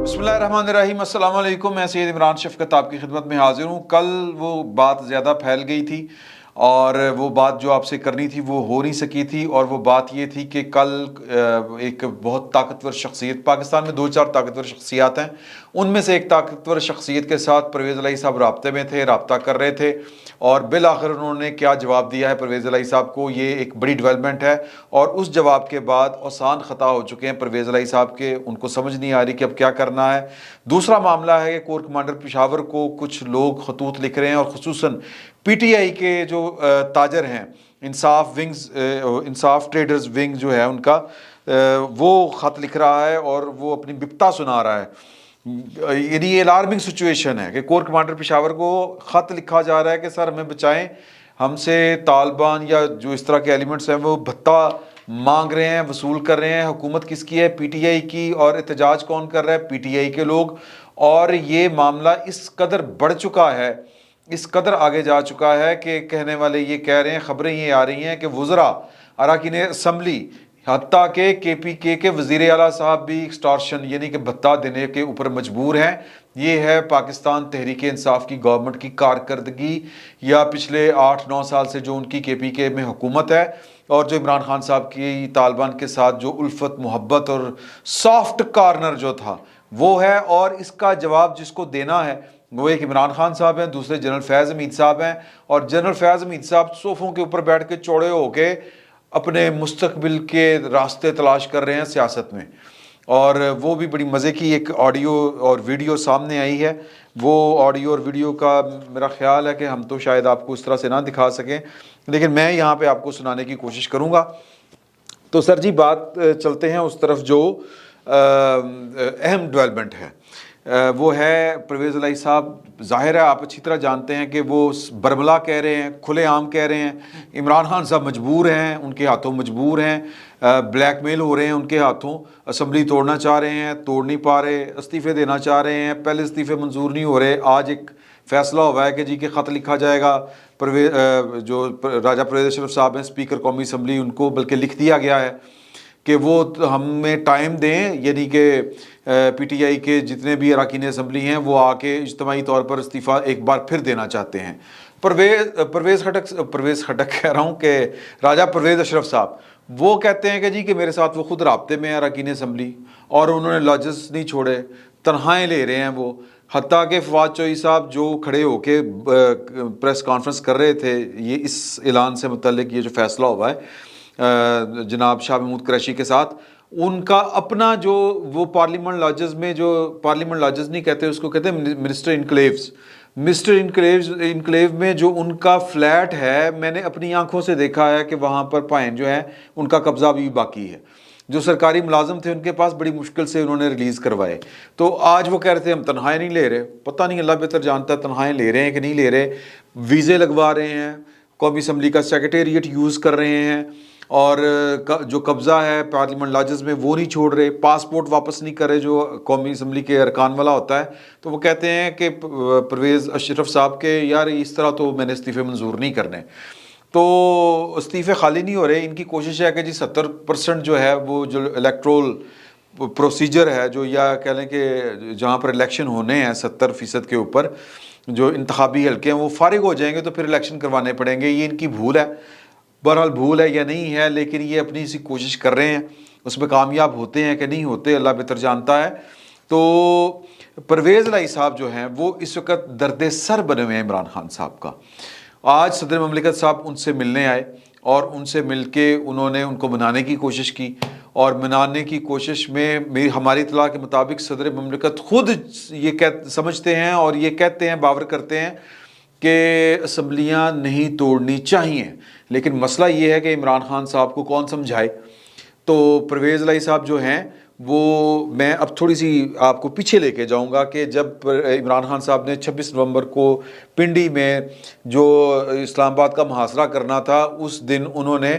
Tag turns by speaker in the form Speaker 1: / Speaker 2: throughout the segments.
Speaker 1: بسم اللہ الرحمن الرحیم، السلام علیکم۔ میں سید عمران شفقت آپ کی خدمت میں حاضر ہوں۔ کل وہ بات زیادہ پھیل گئی تھی اور وہ بات جو آپ سے کرنی تھی وہ ہو نہیں سکی تھی، اور وہ بات یہ تھی کہ کل ایک بہت طاقتور شخصیت، پاکستان میں دو چار طاقتور شخصیات ہیں، ان میں سے ایک طاقتور شخصیت کے ساتھ پرویز الہی صاحب رابطے میں تھے، رابطہ کر رہے تھے، اور بالآخر انہوں نے کیا جواب دیا ہے پرویز الہی صاحب کو، یہ ایک بڑی ڈیولپمنٹ ہے۔ اور اس جواب کے بعد آسان خطا ہو چکے ہیں پرویز الہی صاحب کے، ان کو سمجھ نہیں آ رہی کہ اب کیا کرنا ہے۔ دوسرا معاملہ ہے کہ کور کمانڈر پشاور کو کچھ لوگ خطوط لکھ رہے ہیں، اور خصوصاً پی ٹی آئی کے جو تاجر ہیں، انصاف ٹریڈرز ونگ جو ہے ان کا، وہ خط لکھ رہا ہے اور وہ اپنی بپتا سنا رہا ہے۔ یعنی یہ الارمنگ سچویشن ہے کہ کور کمانڈر پشاور کو خط لکھا جا رہا ہے کہ سر ہمیں بچائیں، ہم سے طالبان یا جو اس طرح کے ایلیمنٹس ہیں وہ بھتہ مانگ رہے ہیں، وصول کر رہے ہیں۔ حکومت کس کی ہے؟ پی ٹی آئی کی، اور احتجاج کون کر رہا ہے؟ پی ٹی آئی کے لوگ۔ اور یہ معاملہ اس قدر بڑھ چکا ہے، اس قدر آگے جا چکا ہے کہ کہنے والے یہ کہہ رہے ہیں، خبریں یہ آ رہی ہیں کہ وزراء، اراکین اسمبلی، حتیٰ کہ پی کے وزیر اعلیٰ صاحب بھی ایکسٹارشن یعنی کہ بھتہ دینے کے اوپر مجبور ہیں۔ یہ ہے پاکستان تحریک انصاف کی گورنمنٹ کی کارکردگی، یا پچھلے 8-9 سال سے جو ان کی کے میں حکومت ہے، اور جو عمران خان صاحب کی طالبان کے ساتھ جو الفت محبت اور سافٹ کارنر جو تھا وہ ہے۔ اور اس کا جواب جس کو دینا ہے وہ ایک عمران خان صاحب ہیں، دوسرے جنرل فیض حمید صاحب ہیں، اور جنرل فیض حمید صاحب صوفوں کے اوپر بیٹھ کے چوڑے ہو کے اپنے مستقبل کے راستے تلاش کر رہے ہیں سیاست میں۔ اور وہ بھی بڑی مزے کی ایک آڈیو اور ویڈیو سامنے آئی ہے۔ وہ آڈیو اور ویڈیو کا میرا خیال ہے کہ ہم تو شاید آپ کو اس طرح سے نہ دکھا سکیں، لیکن میں یہاں پہ آپ کو سنانے کی کوشش کروں گا۔ تو سر جی بات چلتے ہیں اس طرف جو اہم ڈیولپمنٹ ہے، وہ ہے پرویز الہی صاحب۔ ظاہر ہے آپ اچھی طرح جانتے ہیں کہ وہ برملا کہہ رہے ہیں، کھلے عام کہہ رہے ہیں، عمران خان صاحب مجبور ہیں، ان کے ہاتھوں مجبور ہیں، بلیک میل ہو رہے ہیں ان کے ہاتھوں، اسمبلی توڑنا چاہ رہے ہیں، توڑ نہیں پا رہے، استعفے دینا چاہ رہے ہیں، پہلے استعفے منظور نہیں ہو رہے۔ آج ایک فیصلہ ہوا ہے کہ جی کہ خط لکھا جائے گا، جو راجہ پرویز اشرف صاحب ہیں اسپیکر قومی اسمبلی، ان کو بلکہ لکھ دیا گیا ہے کہ وہ ہمیں ٹائم دیں، یعنی کہ پی ٹی آئی کے جتنے بھی اراکین اسمبلی ہیں وہ آ کے اجتماعی طور پر استعفیٰ ایک بار پھر دینا چاہتے ہیں۔ پرویز خٹک کہہ رہا ہوں کہ راجہ پرویز اشرف صاحب وہ کہتے ہیں کہ جی کہ میرے ساتھ وہ خود رابطے میں ہیں اراکین اسمبلی، اور انہوں نے لاجز نہیں چھوڑے، تنخواہیں لے رہے ہیں وہ۔ حتیٰ کہ فواد چوہدری صاحب جو کھڑے ہو کے پریس کانفرنس کر رہے تھے یہ اس اعلان سے متعلق، یہ جو فیصلہ ہوا ہے جناب شاہ محمود قریشی کے ساتھ، ان کا اپنا جو وہ پارلیمنٹ لاجز میں، جو پارلیمنٹ لاجز نہیں کہتے اس کو کہتے ہیں منسٹر انکلیو میں جو ان کا فلیٹ ہے، میں نے اپنی آنکھوں سے دیکھا ہے کہ وہاں پر پائن جو ہے ان کا قبضہ بھی باقی ہے۔ جو سرکاری ملازم تھے ان کے پاس بڑی مشکل سے انہوں نے ریلیز کروائے۔ تو آج وہ کہہ رہے تھے ہم تنخواہیں نہیں لے رہے، پتہ نہیں اللہ بہتر جانتا ہے تنخواہیں لے رہے ہیں کہ نہیں لے رہے، ویزے لگوا رہے ہیں، قومی اسمبلی کا سیکریٹریٹ یوز کر رہے ہیں، اور جو قبضہ ہے پارلیمنٹ لاجز میں وہ نہیں چھوڑ رہے، پاسپورٹ واپس نہیں کر رہے جو قومی اسمبلی کے ارکان والا ہوتا ہے۔ تو وہ کہتے ہیں کہ پرویز اشرف صاحب کے یار اس طرح تو میں نے استعفے منظور نہیں کرنے۔ تو استعفے خالی نہیں ہو رہے، ان کی کوشش ہے کہ جی 70% جو ہے وہ جو الیکٹرول پروسیجر ہے، جو یا کہہ لیں کہ جہاں پر الیکشن ہونے ہیں 70% کے اوپر جو انتخابی حلقے ہیں وہ فارغ ہو جائیں گے تو پھر الیکشن کروانے پڑیں گے۔ یہ ان کی بھول ہے، بہرحال بھول ہے یا نہیں ہے، لیکن یہ اپنی سی کوشش کر رہے ہیں، اس میں کامیاب ہوتے ہیں کہ نہیں ہوتے اللہ بہتر جانتا ہے۔ تو پرویز الہی صاحب جو ہیں وہ اس وقت درد سر بنے ہوئے ہیں عمران خان صاحب کا۔ آج صدر مملکت صاحب ان سے ملنے آئے، اور ان سے مل کے انہوں نے ان کو منانے کی کوشش کی، اور منانے کی کوشش میں ہماری اطلاع کے مطابق صدر مملکت خود یہ سمجھتے ہیں اور یہ کہتے ہیں، باور کرتے ہیں کہ اسمبلیاں نہیں توڑنی چاہیے، لیکن مسئلہ یہ ہے کہ عمران خان صاحب کو کون سمجھائے۔ تو پرویز الہی صاحب جو ہیں وہ، میں اب تھوڑی سی آپ کو پیچھے لے کے جاؤں گا کہ جب عمران خان صاحب نے 26 نومبر کو پنڈی میں جو اسلام آباد کا محاصرہ کرنا تھا، اس دن انہوں نے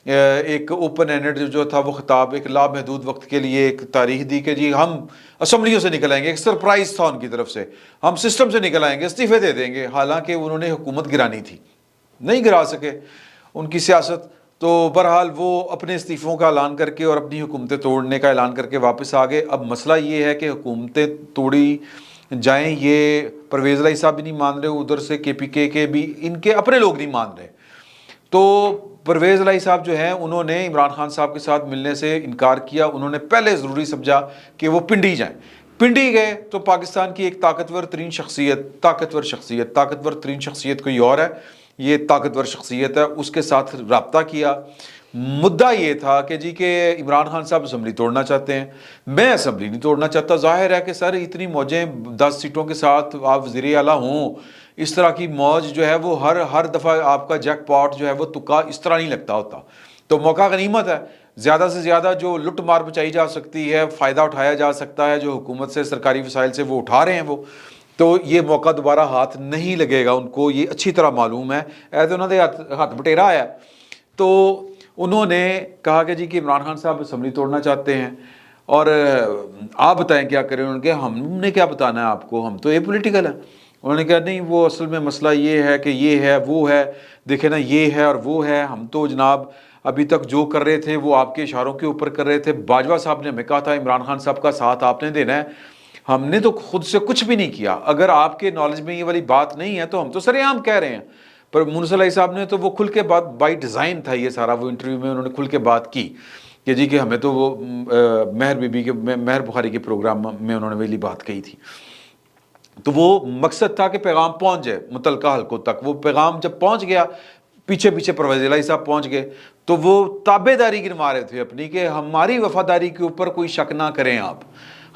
Speaker 1: ایک اوپن اینڈڈ جو تھا وہ خطاب ایک لامحدود وقت کے لیے ایک تاریخ دی کہ جی ہم اسمبلیوں سے نکل آئیں گے۔ ایک سرپرائز تھا ان کی طرف سے، ہم سسٹم سے نکل آئیں گے، استعفے دے دیں گے۔ حالانکہ انہوں نے حکومت گرانی تھی، نہیں گرا سکے، ان کی سیاست تو بہرحال وہ اپنے استعفوں کا اعلان کر کے اور اپنی حکومتیں توڑنے کا اعلان کر کے واپس آ گئے. اب مسئلہ یہ ہے کہ حکومتیں توڑی جائیں، یہ پرویز الہی صاحب بھی نہیں مان رہے، ادھر سے کے پی کے بھی ان کے اپنے لوگ نہیں مان رہے. تو پرویز الہی صاحب جو ہیں انہوں نے عمران خان صاحب کے ساتھ ملنے سے انکار کیا. انہوں نے پہلے ضروری سمجھا کہ وہ پنڈی جائیں. پنڈی گئے تو پاکستان کی ایک طاقتور ترین شخصیت کوئی اور ہے، یہ طاقتور شخصیت ہے، اس کے ساتھ رابطہ کیا. مدعا یہ تھا کہ جی کہ عمران خان صاحب اسمبلی توڑنا چاہتے ہیں. میں اسمبلی نہیں توڑنا چاہتا. ظاہر ہے کہ سر اتنی موجیں 10 سیٹوں کے ساتھ آپ وزیر اعلیٰ ہوں، اس طرح کی موج جو ہے وہ ہر دفعہ آپ کا جیک پاٹ جو ہے وہ تکا اس طرح نہیں لگتا ہوتا. تو موقع غنیمت ہے، زیادہ سے زیادہ جو لٹ مار بچائی جا سکتی ہے، فائدہ اٹھایا جا سکتا ہے جو حکومت سے سرکاری وسائل سے وہ اٹھا رہے ہیں وہ. تو یہ موقع دوبارہ ہاتھ نہیں لگے گا، ان کو یہ اچھی طرح معلوم ہے. ایسے انہوں نے ہاتھ بٹیرا ہے. تو انہوں نے کہا کہ جی کہ عمران خان صاحب اسمبلی توڑنا چاہتے ہیں اور آپ بتائیں کیا کریں. انہوں نے کہا ہم نے کیا بتانا ہے آپ کو، ہم تو اے پولیٹیکل ہیں. انہوں نے کہا نہیں، وہ اصل میں مسئلہ یہ ہے کہ یہ ہے وہ ہے، دیکھیں نا یہ ہے اور وہ ہے. ہم تو جناب ابھی تک جو کر رہے تھے وہ آپ کے اشاروں کے اوپر کر رہے تھے. باجوہ صاحب نے ہمیں کہا تھا عمران خان صاحب کا ساتھ آپ نے دینا ہے، ہم نے تو خود سے کچھ بھی نہیں کیا. اگر آپ کے نالج میں یہ والی بات نہیں ہے تو ہم تو سر عام کہہ رہے ہیں. پر منصف علیہ صاحب نے تو وہ کھل کے بات، بائی ڈیزائن تھا یہ سارا، وہ انٹرویو میں انہوں نے کھل کے بات کی کہ جی کہ ہمیں تو وہ مہر بخاری کے پروگرام میں انہوں نے وہی بات کہی تھی. تو وہ مقصد تھا کہ پیغام پہنچ جائے متعلقہ حلقوں تک. وہ پیغام جب پہنچ گیا، پیچھے پرویز الہی صاحب پہنچ گئے تو وہ تابع داری گنوا رہے تھے اپنی کہ ہماری وفاداری کے اوپر کوئی شک نہ کریں آپ،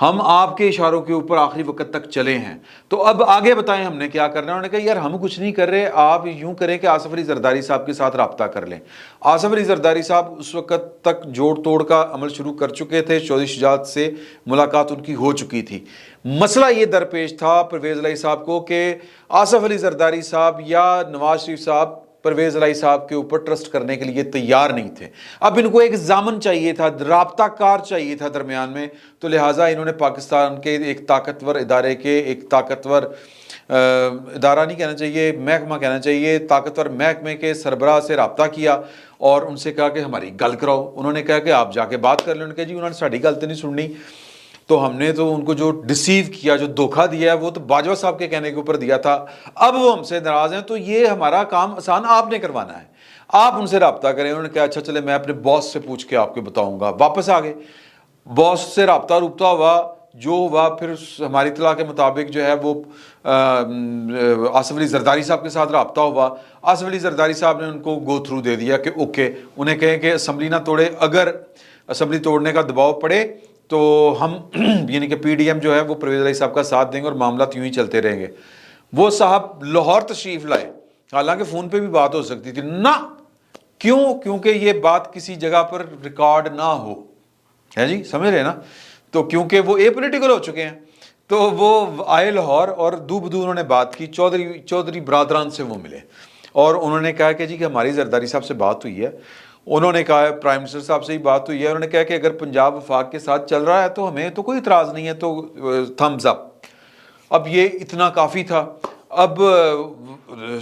Speaker 1: ہم آپ کے اشاروں کے اوپر آخری وقت تک چلے ہیں. تو اب آگے بتائیں ہم نے کیا کرنا ہے. انہوں نے کہا یار ہم کچھ نہیں کر رہے، آپ یوں کریں کہ آصف علی زرداری صاحب کے ساتھ رابطہ کر لیں. آصف علی زرداری صاحب اس وقت تک جوڑ توڑ کا عمل شروع کر چکے تھے، چودھری شجاعت سے ملاقات ان کی ہو چکی تھی. مسئلہ یہ درپیش تھا پرویز الہی صاحب کو کہ آصف علی زرداری صاحب یا نواز شریف صاحب پرویز الہی صاحب کے اوپر ٹرسٹ کرنے کے لیے تیار نہیں تھے. اب ان کو ایک ضامن چاہیے تھا، رابطہ کار چاہیے تھا درمیان میں. تو لہٰذا انہوں نے پاکستان کے ایک طاقتور ادارے کے، ایک طاقتور ادارہ نہیں کہنا چاہیے، محکمہ کہنا چاہیے، طاقتور محکمے کے سربراہ سے رابطہ کیا اور ان سے کہا کہ ہماری گل کراؤ. انہوں نے کہا کہ آپ جا کے بات کر لیں. انہوں نے کہا جی انہوں نے ساڑھی گل تو نہیں سننی. تو ہم نے تو ان کو جو ڈیسیو کیا، جو دھوکہ دیا ہے، وہ تو باجوہ صاحب کے کہنے کے اوپر دیا تھا. اب وہ ہم سے ناراض ہیں تو یہ ہمارا کام آسان آپ نے کروانا ہے، آپ ان سے رابطہ کریں. انہوں نے کہا اچھا چلے میں اپنے باس سے پوچھ کے آپ کو بتاؤں گا. واپس آ گئے، باس سے رابطہ ہوا، جو ہوا پھر ہماری اطلاع کے مطابق جو ہے وہ آصف علی زرداری صاحب کے ساتھ رابطہ ہوا. آصف علی زرداری صاحب نے ان کو گو تھرو دے دیا کہ اوکے، انہیں کہیں کہ اسمبلی نہ توڑے، اگر اسمبلی توڑنے کا دباؤ پڑے تو ہم یعنی کہ پی ڈی ایم جو ہے وہ پرویز الہی صاحب کا ساتھ دیں گے اور معاملات یوں ہی چلتے رہیں گے. وہ صاحب لاہور تشریف لائے، حالانکہ فون پہ بھی بات ہو سکتی تھی. نہ کیونکہ یہ بات کسی جگہ پر ریکارڈ نہ ہو، ہے جی سمجھ رہے نا. تو کیونکہ وہ اے پولیٹیکل ہو چکے ہیں تو وہ آئے لاہور اور دو بدو انہوں نے بات کی. چودھری برادران سے وہ ملے اور انہوں نے کہا کہ جی کہ ہماری زرداری صاحب سے بات ہوئی ہے. انہوں نے کہا پرائم منسٹر صاحب سے ہی بات ہوئی ہے. انہوں نے کہا کہ اگر پنجاب وفاق کے ساتھ چل رہا ہے تو ہمیں تو کوئی اعتراض نہیں ہے، تو تھمز اپ. اب یہ اتنا کافی تھا. اب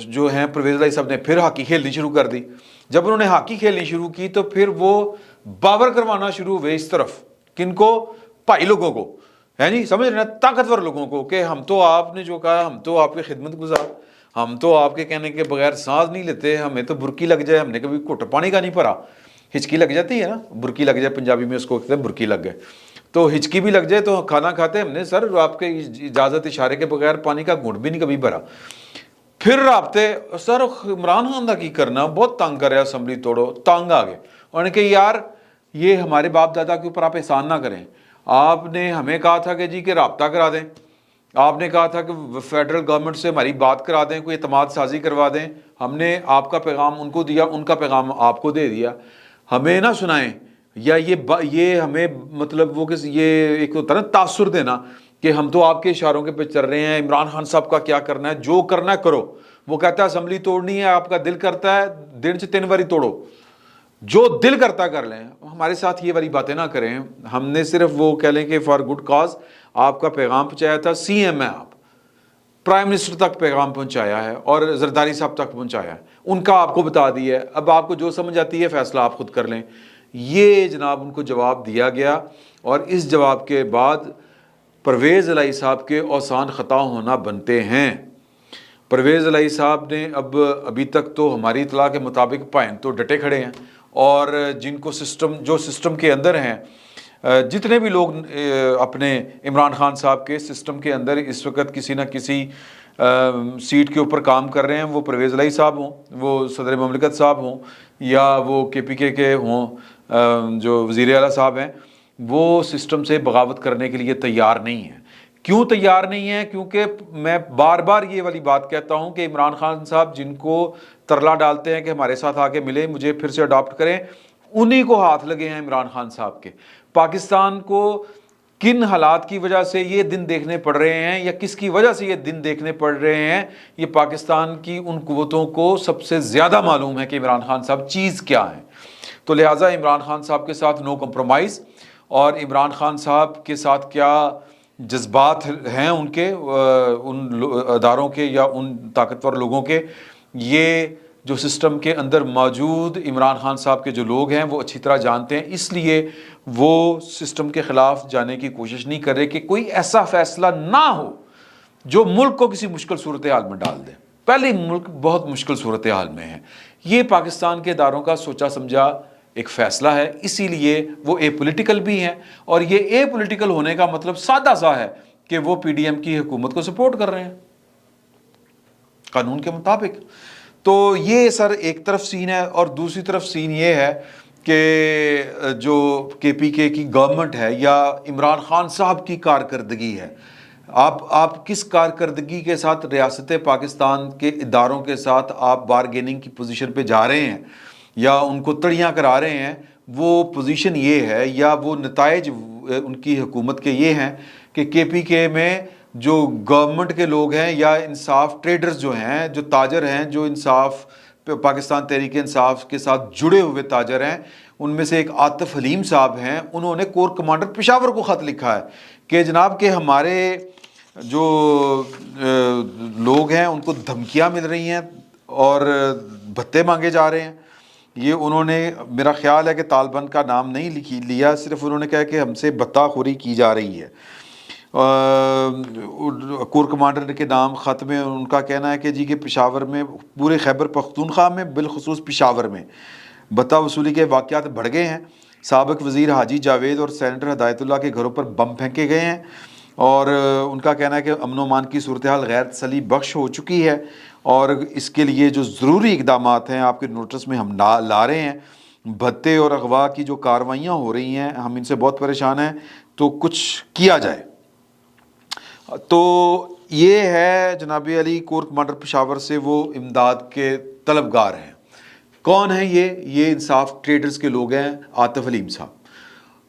Speaker 1: جو ہیں پرویز الہی صاحب نے پھر ہاکی کھیلنی شروع کر دی. جب انہوں نے ہاکی کھیلنی شروع کی تو پھر وہ باور کروانا شروع ہوئے اس طرف، کن کو؟ بھائی لوگوں کو، ہے جی سمجھ رہے نا، طاقتور لوگوں کو، کہ ہم تو آپ نے جو کہا ہم تو آپ کی خدمت گزار، ہم تو آپ کے کہنے کے بغیر سانس نہیں لیتے، ہمیں تو برکی لگ جائے، ہم نے کبھی گھٹ پانی کا نہیں بھرا. ہچکی لگ جاتی ہے نا، برکی لگ جائے پنجابی میں اس کو کہتے ہیں برکی لگ گئے. تو ہچکی بھی لگ جائے تو کھانا کھاتے ہم نے سر آپ کے اجازت اشارے کے بغیر پانی کا گھونٹ بھی نہیں کبھی بھرا. پھر رابطے سر عمران خان کا کی کرنا، بہت تنگ کر رہا اسمبلی توڑو، تنگ آ گئے. انہوں نے کہا یار یہ ہمارے باپ دادا کے اوپر آپ احسان نہ کریں. آپ نے ہمیں کہا تھا کہ جی کہ رابطہ کرا دیں، آپ نے کہا تھا کہ فیڈرل گورنمنٹ سے ہماری بات کرا دیں، کوئی اعتماد سازی کروا دیں. ہم نے آپ کا پیغام ان کو دیا، ان کا پیغام آپ کو دے دیا. ہمیں نہ سنائیں، یا یہ ہمیں مطلب وہ کہ یہ ایک ہوتا ہے نا تاثر دینا کہ ہم تو آپ کے اشاروں کے پہ چل رہے ہیں، عمران خان صاحب کا کیا کرنا ہے، جو کرنا ہے کرو. وہ کہتا ہے اسمبلی توڑنی ہے، آپ کا دل کرتا ہے دن سے 3 باری توڑو، جو دل کرتا کر لیں. ہمارے ساتھ یہ والی باتیں نہ کریں. ہم نے صرف وہ کہہ لیں کہ فار گڈ کاز آپ کا پیغام پہنچایا تھا. سی ایم ہے آپ، پرائم منسٹر تک پیغام پہنچایا ہے اور زرداری صاحب تک پہنچایا ہے، ان کا آپ کو بتا دیا ہے، اب آپ کو جو سمجھ آتی ہے فیصلہ آپ خود کر لیں. یہ جناب ان کو جواب دیا گیا، اور اس جواب کے بعد پرویز الہی صاحب کے اوسان خطا ہونا بنتے ہیں. پرویز الہی صاحب نے ابھی تک تو ہماری اطلاع کے مطابق پائن تو ڈٹے کھڑے ہیں، اور جن کو سسٹم کے اندر ہیں، جتنے بھی لوگ اپنے عمران خان صاحب کے سسٹم کے اندر اس وقت کسی نہ کسی سیٹ کے اوپر کام کر رہے ہیں، وہ پرویز الہی صاحب ہوں، وہ صدر مملکت صاحب ہوں، یا وہ KPK کے ہوں جو وزیر اعلیٰ صاحب ہیں، وہ سسٹم سے بغاوت کرنے کے لیے تیار نہیں ہیں. کیوں تیار نہیں ہیں؟ کیونکہ میں بار بار یہ والی بات کہتا ہوں کہ عمران خان صاحب جن کو ترلا ڈالتے ہیں کہ ہمارے ساتھ آ کے ملے، مجھے پھر سے اڈاپٹ کریں، انہی کو ہاتھ لگے ہیں عمران خان صاحب کے. پاکستان کو کن حالات کی وجہ سے یہ دن دیکھنے پڑ رہے ہیں، یا کس کی وجہ سے یہ دن دیکھنے پڑ رہے ہیں، یہ پاکستان کی ان قوتوں کو سب سے زیادہ معلوم ہے کہ عمران خان صاحب چیز کیا ہیں. تو لہٰذا عمران خان صاحب کے ساتھ نو کمپرومائز، اور عمران خان صاحب کے ساتھ کیا جذبات ہیں ان کے، ان اداروں کے یا ان طاقتور لوگوں کے، یہ جو سسٹم کے اندر موجود عمران خان صاحب کے جو لوگ ہیں وہ اچھی طرح جانتے ہیں. اس لیے وہ سسٹم کے خلاف جانے کی کوشش نہیں کر رہے کہ کوئی ایسا فیصلہ نہ ہو جو ملک کو کسی مشکل صورتحال میں ڈال دے. پہلے ملک بہت مشکل صورتحال میں ہے. یہ پاکستان کے اداروں کا سوچا سمجھا ایک فیصلہ ہے، اسی لیے وہ اے پولیٹیکل بھی ہیں، اور یہ اے پولیٹیکل ہونے کا مطلب سادہ سا ہے کہ وہ PDM کی حکومت کو سپورٹ کر رہے ہیں قانون کے مطابق. تو یہ سر ایک طرف سین ہے، اور دوسری طرف سین یہ ہے کہ جو KPK کی گورنمنٹ ہے یا عمران خان صاحب کی کارکردگی ہے، آپ کس کارکردگی کے ساتھ ریاست پاکستان کے اداروں کے ساتھ آپ بارگیننگ کی پوزیشن پہ جا رہے ہیں یا ان کو تڑیاں کرا رہے ہیں، وہ پوزیشن یہ ہے یا وہ نتائج ان کی حکومت کے یہ ہیں کہ KPK میں جو گورنمنٹ کے لوگ ہیں یا انصاف ٹریڈرز جو ہیں، جو تاجر ہیں، جو انصاف پاکستان تحریک انصاف کے ساتھ جڑے ہوئے تاجر ہیں، ان میں سے ایک عاطف حلیم صاحب ہیں، انہوں نے کور کمانڈر پشاور کو خط لکھا ہے کہ جناب کہ ہمارے جو لوگ ہیں ان کو دھمکیاں مل رہی ہیں اور بھتے مانگے جا رہے ہیں. یہ انہوں نے، میرا خیال ہے کہ طالبان کا نام نہیں لیا، صرف انہوں نے کہا کہ ہم سے بتا خوری کی جا رہی ہے. کور کمانڈر کے نام خط میں ان کا کہنا ہے کہ جی کہ پشاور میں، پورے خیبر پختونخوا میں، بالخصوص پشاور میں بتا وصولی کے واقعات بڑھ گئے ہیں. سابق وزیر حاجی جاوید اور سینیٹر ہدایت اللہ کے گھروں پر بم پھینکے گئے ہیں، اور ان کا کہنا ہے کہ امن و امان کی صورتحال غیر تسلی بخش ہو چکی ہے، اور اس کے لیے جو ضروری اقدامات ہیں آپ کے نوٹس میں ہم لا رہے ہیں. بھتے اور اغوا کی جو کارروائیاں ہو رہی ہیں، ہم ان سے بہت پریشان ہیں، تو کچھ کیا جائے. تو یہ ہے جناب علی کور کمانڈر پشاور سے وہ امداد کے طلبگار ہیں. کون ہیں یہ انصاف ٹریڈرز کے لوگ ہیں، عاطف حلیم صاحب.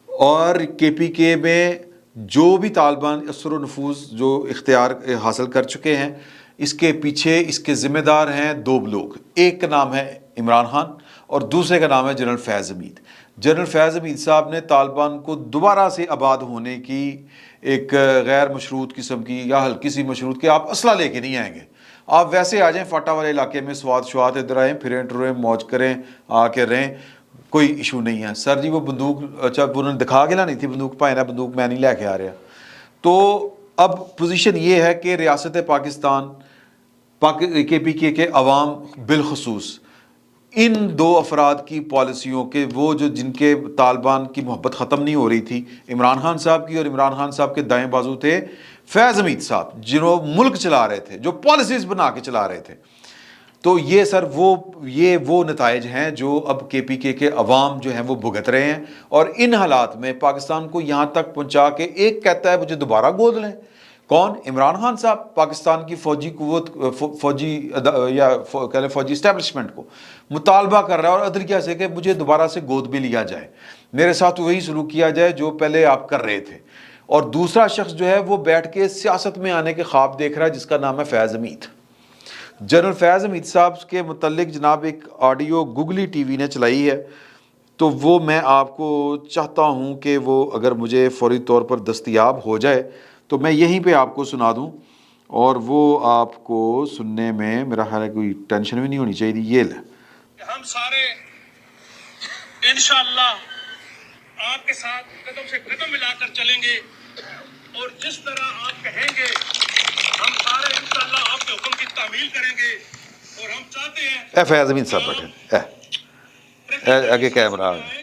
Speaker 1: اور KPK میں جو بھی طالبان اثر و نفوذ جو اختیار حاصل کر چکے ہیں، اس کے پیچھے اس کے ذمہ دار ہیں دو لوگ. ایک کا نام ہے عمران خان اور دوسرے کا نام ہے جنرل فیض حمید. جنرل فیض حمید صاحب نے طالبان کو دوبارہ سے آباد ہونے کی ایک غیر مشروط قسم کی یا ہلکی سی مشروط کہ آپ اسلحہ لے کے نہیں آئیں گے، آپ ویسے آ جائیں فاٹا والے علاقے میں، سوات شوات ادھر آئیں، پھریں ٹریں، موج کریں، آ کے رہیں، کوئی ایشو نہیں ہے. سر جی وہ بندوق، اچھا انہوں نے دکھا کے لانی تھی بندوق، پائنا بندوق میں نہیں لے کے آ رہا. تو اب پوزیشن یہ ہے کہ ریاست پاکستان KPK کے عوام بالخصوص ان دو افراد کی پالیسیوں کے، وہ جو جن کے طالبان کی محبت ختم نہیں ہو رہی تھی، عمران خان صاحب کی، اور عمران خان صاحب کے دائیں بازو تھے فیض حمید صاحب، جنہوں ملک چلا رہے تھے، جو پالیسیز بنا کے چلا رہے تھے. تو یہ سر وہ نتائج ہیں جو اب KPK کے عوام جو ہیں وہ بھگت رہے ہیں. اور ان حالات میں پاکستان کو یہاں تک پہنچا کے ایک کہتا ہے مجھے دوبارہ گود لیں. کون؟ عمران خان صاحب. پاکستان کی فوجی قوت، فوجی اسٹیبلشمنٹ کو مطالبہ کر رہا ہے اور عدلیہ سے کہ مجھے دوبارہ سے گود بھی لیا جائے، میرے ساتھ وہی سلوک کیا جائے جو پہلے آپ کر رہے تھے. اور دوسرا شخص جو ہے وہ بیٹھ کے سیاست میں آنے کے خواب دیکھ رہا ہے، جس کا نام ہے فیض حمید. جنرل فیض حمید صاحب کے متعلق جناب ایک آڈیو گوگلی TV نے چلائی ہے، تو وہ میں آپ کو چاہتا ہوں کہ وہ اگر مجھے فوری طور پر دستیاب ہو جائے تو میں یہیں پہ آپ کو سنا دوں. اور وہ آپ کو سننے میں میرا خیال ہے کوئی ٹینشن بھی نہیں ہونی چاہیے. یہ لے
Speaker 2: ہم سارے انشاءاللہ آپ کے ساتھ قدم سے قدم ملا کر چلیں گے اور جس طرح آپ کہیں گے ہم سارے انشاءاللہ آپ کے حکم کی تعمیل کریں گے. اور ہم چاہتے ہیں
Speaker 1: اے فیض امین صاحب بیٹھے آگے کیمرہ آ گیا.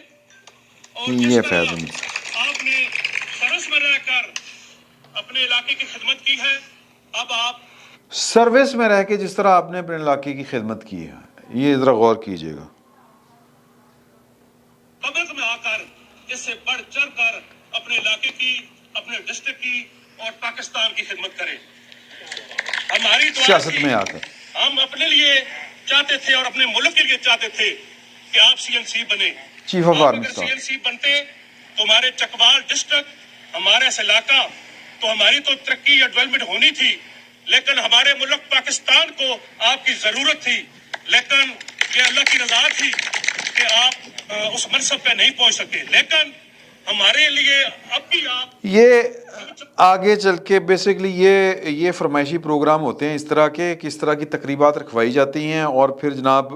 Speaker 2: اور جس
Speaker 1: یہ
Speaker 2: طرح
Speaker 1: فیض امین صاحب
Speaker 2: آپ نے سرس میں رہ کر اپنے علاقے کی خدمت کی ہے، اب آپ
Speaker 1: سروس میں رہ کے جس طرح آپ نے اپنے علاقے کی خدمت کی ہے، یہ ذرا غور کیجئے گا.
Speaker 2: پبلک میں آ کر اس سے بڑھ چڑھ کر اپنے علاقے کی، اپنے ڈسٹرکٹ کی اور پاکستان کی خدمت کریں. ہماری دعا
Speaker 1: سیاست
Speaker 2: تھی،
Speaker 1: میں آ کر
Speaker 2: ہم اپنے لیے چاہتے تھے اور اپنے ملک کے لیے چاہتے تھے کہ آپ سی این سی بنے.
Speaker 1: چیف آف آرمی
Speaker 2: اگر سی
Speaker 1: اسٹاف.
Speaker 2: این سی بنتے تو ہمارے چکوال ڈسٹرکٹ، ہمارا اس علاقہ، تو ہماری تو ترقی یا ڈیولپمنٹ ہونی تھی، لیکن ہمارے ملک پاکستان کو آپ کی ضرورت تھی. لیکن یہ اللہ کی رضا تھی کہ آپ اس منصب پہ نہیں پہنچ سکے. لیکن ہمارے لیے اب بھی آپ
Speaker 1: یہ آگے چل کے بیسکلی یہ فرمائشی پروگرام ہوتے ہیں اس طرح کے، کس طرح کی تقریبات رکھوائی جاتی ہیں اور پھر جناب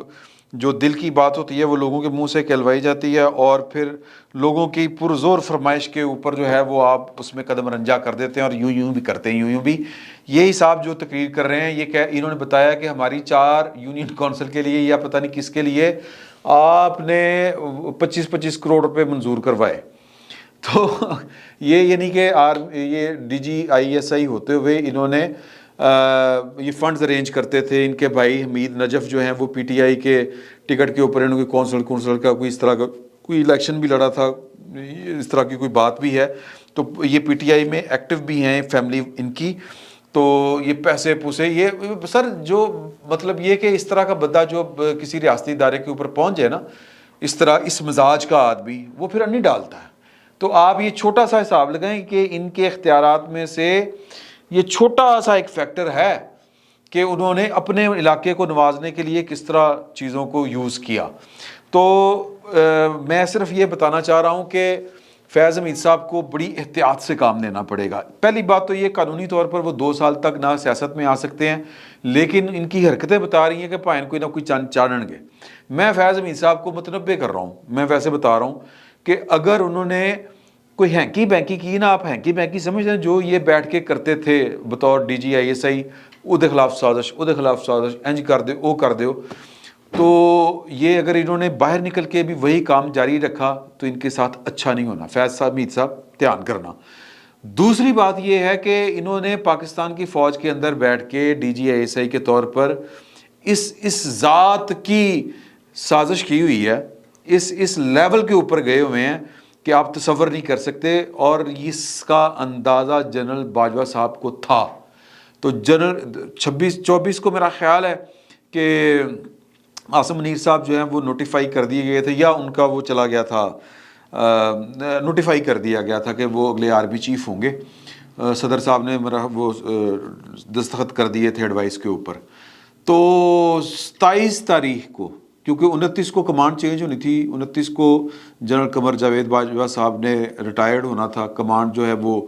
Speaker 1: جو دل کی بات ہوتی ہے وہ لوگوں کے منہ سے کہلوائی جاتی ہے اور پھر لوگوں کی پرزور فرمائش کے اوپر جو ہے وہ آپ اس میں قدم رنجا کر دیتے ہیں اور یوں بھی کرتے ہیں یوں بھی. یہی صاحب جو تقریر کر رہے ہیں یہ انہوں نے بتایا کہ ہماری 4 یونین کونسل کے لیے یا پتہ نہیں کس کے لیے آپ نے 25 کروڑ روپے منظور کروائے. تو یہ یعنی کہ یہ D G I S I ہوتے ہوئے انہوں نے یہ فنڈز ارینج کرتے تھے. ان کے بھائی حمید نجف جو ہیں وہ پی ٹی آئی کے ٹکٹ کے اوپر انہوں نے کونسل کا کوئی اس طرح کا کوئی الیکشن بھی لڑا تھا، اس طرح کی کوئی بات بھی ہے. تو یہ پی ٹی آئی میں ایکٹیو بھی ہیں فیملی ان کی. تو یہ پیسے پوسے یہ سر جو مطلب یہ کہ اس طرح کا بندہ جو کسی ریاستی ادارے کے اوپر پہنچ جائے نا، اس طرح اس مزاج کا آدمی، وہ پھر نہیں ڈالتا ہے. تو آپ یہ چھوٹا سا حساب لگائیں کہ ان کے اختیارات میں سے یہ چھوٹا سا ایک فیکٹر ہے کہ انہوں نے اپنے علاقے کو نوازنے کے لیے کس طرح چیزوں کو یوز کیا. تو میں صرف یہ بتانا چاہ رہا ہوں کہ فیض حمید صاحب کو بڑی احتیاط سے کام لینا پڑے گا. پہلی بات تو یہ قانونی طور پر وہ 2 سال تک نہ سیاست میں آ سکتے ہیں، لیکن ان کی حرکتیں بتا رہی ہیں کہ پائن کوئی نہ کوئی چانن گے. میں فیض حمید صاحب کو متنبع کر رہا ہوں، میں ویسے بتا رہا ہوں کہ اگر انہوں نے کوئی ہینکی بینکی کی نا، آپ ہینکی بینکی سمجھ رہے ہیں جو یہ بیٹھ کے کرتے تھے بطور D G I S I, Uday خلاف سازش انج کر دے او کر دیو. تو یہ اگر انہوں نے باہر نکل کے بھی وہی کام جاری رکھا تو ان کے ساتھ اچھا نہیں ہونا. فیض صاحب حمید صاحب دھیان کرنا. دوسری بات یہ ہے کہ انہوں نے پاکستان کی فوج کے اندر بیٹھ کے D G I S I کے طور پر اس ذات کی سازش کی ہوئی ہے، اس لیول کے اوپر گئے ہوئے ہیں کہ آپ تصور نہیں کر سکتے. اور اس کا اندازہ جنرل باجوہ صاحب کو تھا. تو جنرل 26-24 کو میرا خیال ہے کہ عاصم منیر صاحب جو ہیں وہ نوٹیفائی کر دیے گئے تھے، یا ان کا وہ چلا گیا تھا، نوٹیفائی کر دیا گیا تھا کہ وہ اگلے آرمی چیف ہوں گے. صدر صاحب نے میرا وہ دستخط کر دیے تھے ایڈوائس کے اوپر. تو 27 تاریخ کو، کیونکہ 29 کو کمانڈ چینج ہونی تھی، 29 کو جنرل قمر جاوید باجوہ صاحب نے ریٹائرڈ ہونا تھا، کمانڈ جو ہے وہ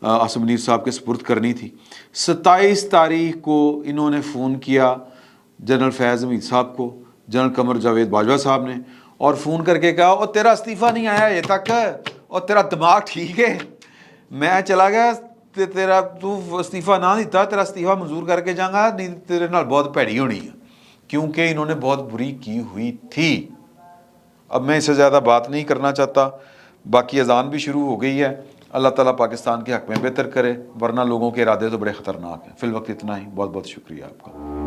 Speaker 1: عاصم منیر صاحب کے سپرد کرنی تھی. 27 تاریخ کو انہوں نے فون کیا جنرل فیض حمید صاحب کو، جنرل قمر جاوید باجوہ صاحب نے، اور فون کر کے کہا اور تیرا استعفیٰ نہیں آیا یہ تک، اور تیرا دماغ ٹھیک ہے؟ میں چلا گیا تیرا تو استعفیٰ نہ دیتا، تیرا استعفیٰ منظور کر کے جاؤں نہیں تیرے نال بہت بھیڑی ہونی ہے، کیونکہ انہوں نے بہت بری کی ہوئی تھی. اب میں اس سے زیادہ بات نہیں کرنا چاہتا. باقی اذان بھی شروع ہو گئی ہے. اللہ تعالیٰ پاکستان کے حق میں بہتر کرے، ورنہ لوگوں کے ارادے تو بڑے خطرناک ہیں. فی الوقت اتنا ہی. بہت بہت شکریہ آپ کا.